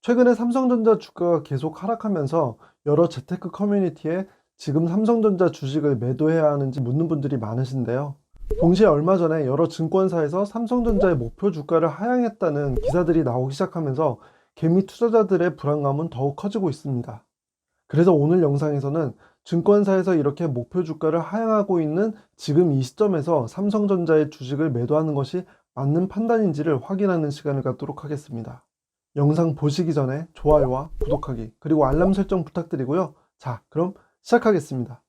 최근에 삼성전자 주가가 계속 하락하면서 여러 재테크 커뮤니티에 지금 삼성전자 주식을 매도해야 하는지 묻는 분들이 많으신데요. 동시에 얼마 전에 여러 증권사에서 삼성전자의 목표 주가를 하향했다는 기사들이 나오기 시작하면서 개미 투자자들의 불안감은 더욱 커지고 있습니다. 그래서 오늘 영상에서는 증권사에서 이렇게 목표 주가를 하향하고 있는 지금 이 시점에서 삼성전자의 주식을 매도하는 것이 맞는 판단인지를 확인하는 시간을 갖도록 하겠습니다. 영상 보시기 전에 좋아요와 구독하기 그리고 알람 설정 부탁드리고요. 자, 그럼 시작하겠습니다.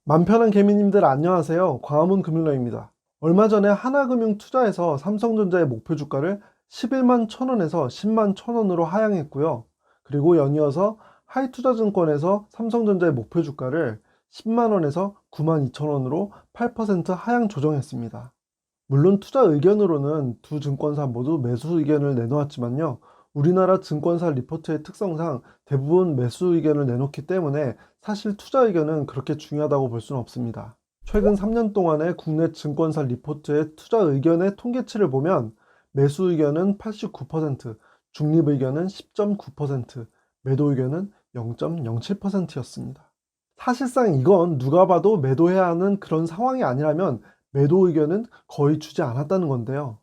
맘편한 개미님들 안녕하세요. 광화문 금융러입니다. 얼마 전에 하나금융투자에서 삼성전자의 목표 주가를 11만 1천원에서 10만 1천원으로 하향했고요. 그리고 연이어서 하이투자증권에서 삼성전자의 목표 주가를 10만원에서 9만 2천원으로 8% 하향 조정했습니다. 물론 투자 의견으로는 두 증권사 모두 매수 의견을 내놓았지만요. 우리나라 증권사 리포트의 특성상 대부분 매수 의견을 내놓기 때문에 사실 투자 의견은 그렇게 중요하다고 볼 수는 없습니다. 최근 3년 동안의 국내 증권사 리포트의 투자 의견의 통계치를 보면 매수 의견은 89%, 중립 의견은 10.9%, 매도 의견은 0.07%였습니다. 사실상 이건 누가 봐도 매도해야 하는 그런 상황이 아니라면 매도 의견은 거의 주지 않았다는 건데요.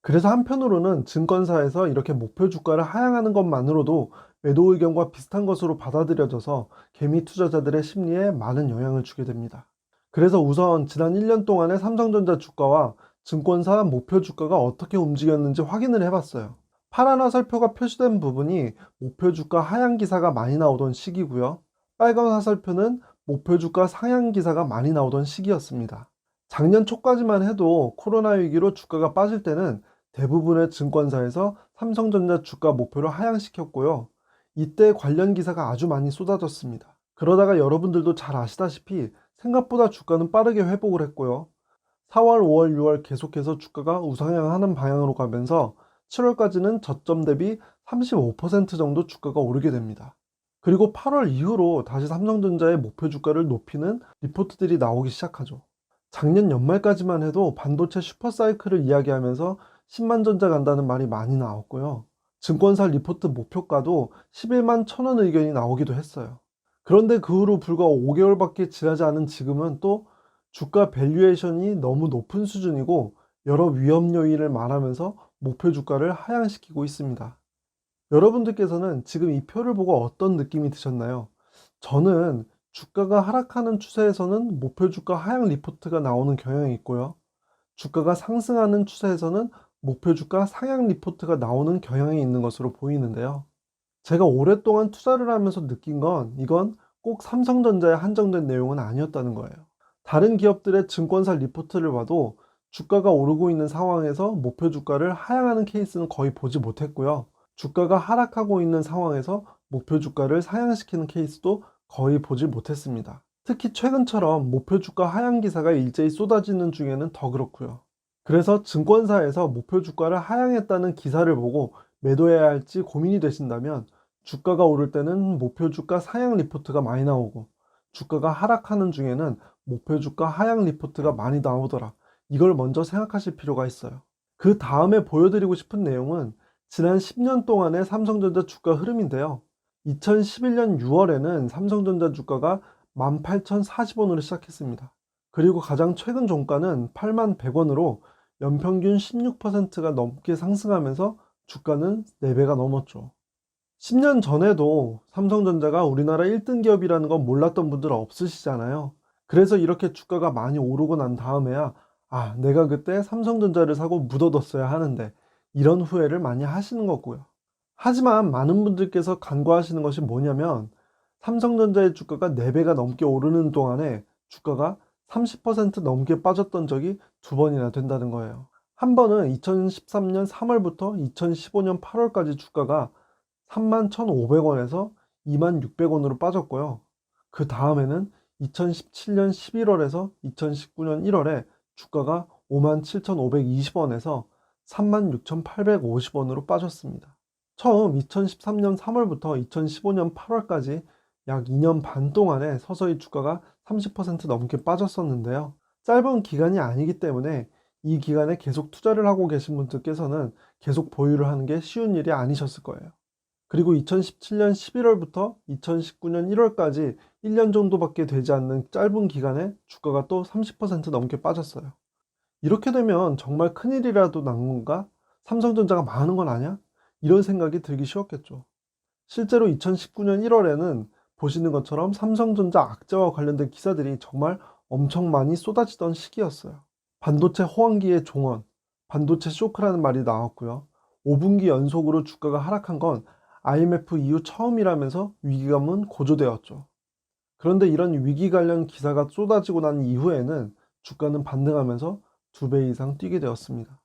그래서 한편으로는 증권사에서 이렇게 목표 주가를 하향하는 것만으로도 매도 의견과 비슷한 것으로 받아들여져서 개미 투자자들의 심리에 많은 영향을 주게 됩니다. 그래서 우선 지난 1년 동안의 삼성전자 주가와 증권사 목표 주가가 어떻게 움직였는지 확인을 해봤어요. 파란 화살표가 표시된 부분이 목표 주가 하향 기사가 많이 나오던 시기고요. 빨간 화살표는 목표 주가 상향 기사가 많이 나오던 시기였습니다. 작년 초까지만 해도 코로나 위기로 주가가 빠질 때는 대부분의 증권사에서 삼성전자 주가 목표를 하향시켰고요. 이때 관련 기사가 아주 많이 쏟아졌습니다. 그러다가 여러분들도 잘 아시다시피 생각보다 주가는 빠르게 회복을 했고요. 4월, 5월, 6월 계속해서 주가가 우상향하는 방향으로 가면서 7월까지는 저점 대비 35% 정도 주가가 오르게 됩니다. 그리고 8월 이후로 다시 삼성전자의 목표 주가를 높이는 리포트들이 나오기 시작하죠. 작년 연말까지만 해도 반도체 슈퍼사이클을 이야기하면서 10만 전자 간다는 말이 많이 나왔고요. 증권사 리포트 목표가도 11만 1천원 의견이 나오기도 했어요. 그런데 그 후로 불과 5개월밖에 지나지 않은 지금은 또 주가 밸류에이션이 너무 높은 수준이고 여러 위험 요인을 말하면서 목표 주가를 하향시키고 있습니다. 여러분들께서는 지금 이 표를 보고 어떤 느낌이 드셨나요? 저는 주가가 하락하는 추세에서는 목표 주가 하향 리포트가 나오는 경향이 있고요. 주가가 상승하는 추세에서는 목표 주가 상향 리포트가 나오는 경향이 있는 것으로 보이는데요. 제가 오랫동안 투자를 하면서 느낀 건 이건 꼭 삼성전자에 한정된 내용은 아니었다는 거예요. 다른 기업들의 증권사 리포트를 봐도 주가가 오르고 있는 상황에서 목표 주가를 하향하는 케이스는 거의 보지 못했고요. 주가가 하락하고 있는 상황에서 목표 주가를 상향시키는 케이스도 거의 보지 못했습니다. 특히 최근처럼 목표 주가 하향 기사가 일제히 쏟아지는 중에는 더 그렇고요. 그래서 증권사에서 목표 주가를 하향했다는 기사를 보고 매도해야 할지 고민이 되신다면 주가가 오를 때는 목표 주가 상향 리포트가 많이 나오고 주가가 하락하는 중에는 목표 주가 하향 리포트가 많이 나오더라. 이걸 먼저 생각하실 필요가 있어요. 그 다음에 보여드리고 싶은 내용은 지난 10년 동안의 삼성전자 주가 흐름인데요. 2011년 6월에는 삼성전자 주가가 18,040원으로 시작했습니다. 그리고 가장 최근 종가는 81,100원으로 연평균 16%가 넘게 상승하면서 주가는 4배가 넘었죠. 10년 전에도 삼성전자가 우리나라 1등 기업이라는 건 몰랐던 분들 없으시잖아요. 그래서 이렇게 주가가 많이 오르고 난 다음에야 내가 그때 삼성전자를 사고 묻어뒀어야 하는데 이런 후회를 많이 하시는 거고요. 하지만 많은 분들께서 간과하시는 것이 뭐냐면 삼성전자의 주가가 4배가 넘게 오르는 동안에 주가가 30% 넘게 빠졌던 적이 2번이나 된다는 거예요. 한 번은 2013년 3월부터 2015년 8월까지 주가가 31,500원에서 26,600원으로 빠졌고요. 그 다음에는 2017년 11월에서 2019년 1월에 주가가 57,520원에서 36,850원으로 빠졌습니다. 처음 2013년 3월부터 2015년 8월까지 약 2년 반 동안에 서서히 주가가 30% 넘게 빠졌었는데요. 짧은 기간이 아니기 때문에 이 기간에 계속 투자를 하고 계신 분들께서는 계속 보유를 하는 게 쉬운 일이 아니셨을 거예요. 그리고 2017년 11월부터 2019년 1월까지 1년 정도밖에 되지 않는 짧은 기간에 주가가 또 30% 넘게 빠졌어요. 이렇게 되면 정말 큰일이라도 난 건가? 삼성전자가 망하는 건 아니야? 이런 생각이 들기 쉬웠겠죠. 실제로 2019년 1월에는 보시는 것처럼 삼성전자 악재와 관련된 기사들이 정말 엄청 많이 쏟아지던 시기였어요. 반도체 호황기의 종언, 반도체 쇼크라는 말이 나왔고요. 5분기 연속으로 주가가 하락한 건 IMF 이후 처음이라면서 위기감은 고조되었죠. 그런데 이런 위기 관련 기사가 쏟아지고 난 이후에는 주가는 반등하면서 2배 이상 뛰게 되었습니다.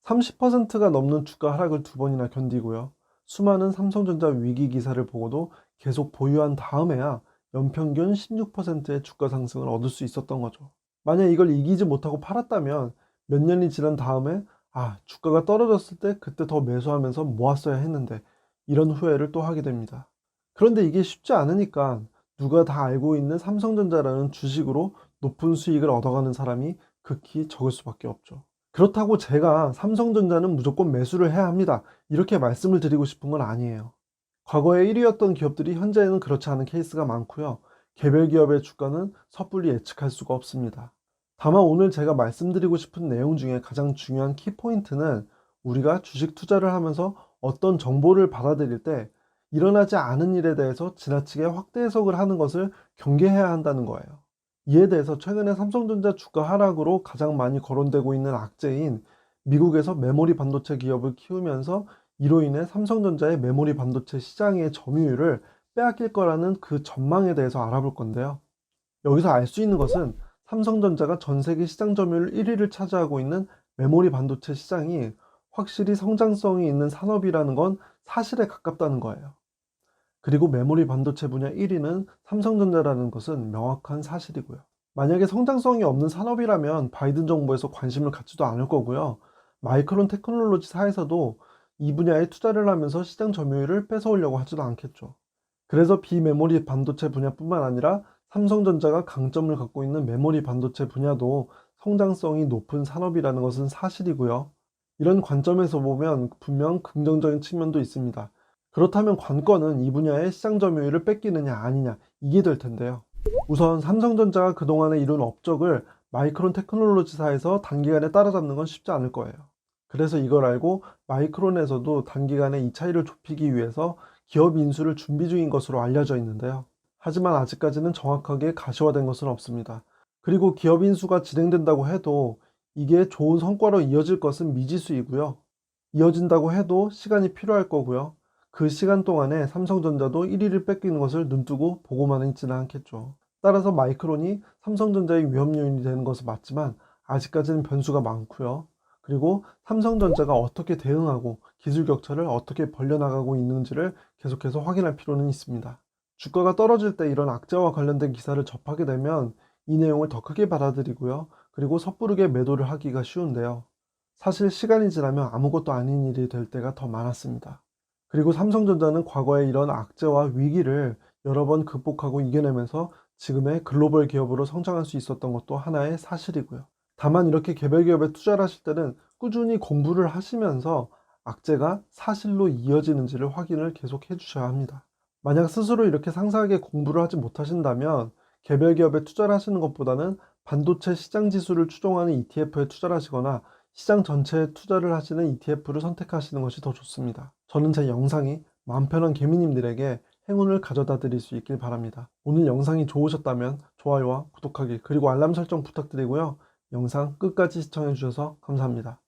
30%가 넘는 주가 하락을 2번이나 견디고요. 수많은 삼성전자 위기 기사를 보고도 계속 보유한 다음에야 연평균 16%의 주가 상승을 얻을 수 있었던 거죠. 만약 이걸 이기지 못하고 팔았다면 몇 년이 지난 다음에 주가가 떨어졌을 때 그때 더 매수하면서 모았어야 했는데 이런 후회를 또 하게 됩니다. 그런데 이게 쉽지 않으니까 누가 다 알고 있는 삼성전자라는 주식으로 높은 수익을 얻어가는 사람이 극히 적을 수밖에 없죠. 그렇다고 제가 삼성전자는 무조건 매수를 해야 합니다, 이렇게 말씀을 드리고 싶은 건 아니에요. 과거에 1위였던 기업들이 현재는 그렇지 않은 케이스가 많고요. 개별 기업의 주가는 섣불리 예측할 수가 없습니다. 다만 오늘 제가 말씀드리고 싶은 내용 중에 가장 중요한 키포인트는 우리가 주식 투자를 하면서 어떤 정보를 받아들일 때 일어나지 않은 일에 대해서 지나치게 확대 해석을 하는 것을 경계해야 한다는 거예요. 이에 대해서 최근에 삼성전자 주가 하락으로 가장 많이 거론되고 있는 악재인 미국에서 메모리 반도체 기업을 키우면서 이로 인해 삼성전자의 메모리 반도체 시장의 점유율을 빼앗길 거라는 그 전망에 대해서 알아볼 건데요. 여기서 알 수 있는 것은 삼성전자가 전 세계 시장 점유율 1위를 차지하고 있는 메모리 반도체 시장이 확실히 성장성이 있는 산업이라는 건 사실에 가깝다는 거예요. 그리고 메모리 반도체 분야 1위는 삼성전자라는 것은 명확한 사실이고요. 만약에 성장성이 없는 산업이라면 바이든 정부에서 관심을 갖지도 않을 거고요. 마이크론 테크놀로지사에서도 이 분야에 투자를 하면서 시장 점유율을 뺏어오려고 하지도 않겠죠. 그래서 비메모리 반도체 분야뿐만 아니라 삼성전자가 강점을 갖고 있는 메모리 반도체 분야도 성장성이 높은 산업이라는 것은 사실이고요. 이런 관점에서 보면 분명 긍정적인 측면도 있습니다. 그렇다면 관건은 이 분야의 시장 점유율을 뺏기느냐 아니냐, 이게 될 텐데요. 우선 삼성전자가 그동안에 이룬 업적을 마이크론 테크놀로지사에서 단기간에 따라잡는 건 쉽지 않을 거예요. 그래서 이걸 알고 마이크론에서도 단기간에 이 차이를 좁히기 위해서 기업 인수를 준비 중인 것으로 알려져 있는데요. 하지만 아직까지는 정확하게 가시화된 것은 없습니다. 그리고 기업 인수가 진행된다고 해도 이게 좋은 성과로 이어질 것은 미지수이고요. 이어진다고 해도 시간이 필요할 거고요. 그 시간 동안에 삼성전자도 1위를 뺏기는 것을 눈뜨고 보고만 있지는 않겠죠. 따라서 마이크론이 삼성전자의 위험 요인이 되는 것은 맞지만 아직까지는 변수가 많고요. 그리고 삼성전자가 어떻게 대응하고 기술 격차를 어떻게 벌려나가고 있는지를 계속해서 확인할 필요는 있습니다. 주가가 떨어질 때 이런 악재와 관련된 기사를 접하게 되면 이 내용을 더 크게 받아들이고요. 그리고 섣부르게 매도를 하기가 쉬운데요. 사실 시간이 지나면 아무것도 아닌 일이 될 때가 더 많았습니다. 그리고 삼성전자는 과거에 이런 악재와 위기를 여러 번 극복하고 이겨내면서 지금의 글로벌 기업으로 성장할 수 있었던 것도 하나의 사실이고요. 다만 이렇게 개별 기업에 투자를 하실 때는 꾸준히 공부를 하시면서 악재가 사실로 이어지는지를 확인을 계속 해주셔야 합니다. 만약 스스로 이렇게 상세하게 공부를 하지 못하신다면 개별 기업에 투자를 하시는 것보다는 반도체 시장 지수를 추종하는 ETF에 투자를 하시거나 시장 전체에 투자를 하시는 ETF를 선택하시는 것이 더 좋습니다. 저는 제 영상이 마음 편한 개미님들에게 행운을 가져다 드릴 수 있길 바랍니다. 오늘 영상이 좋으셨다면 좋아요와 구독하기 그리고 알람 설정 부탁드리고요. 영상 끝까지 시청해 주셔서 감사합니다.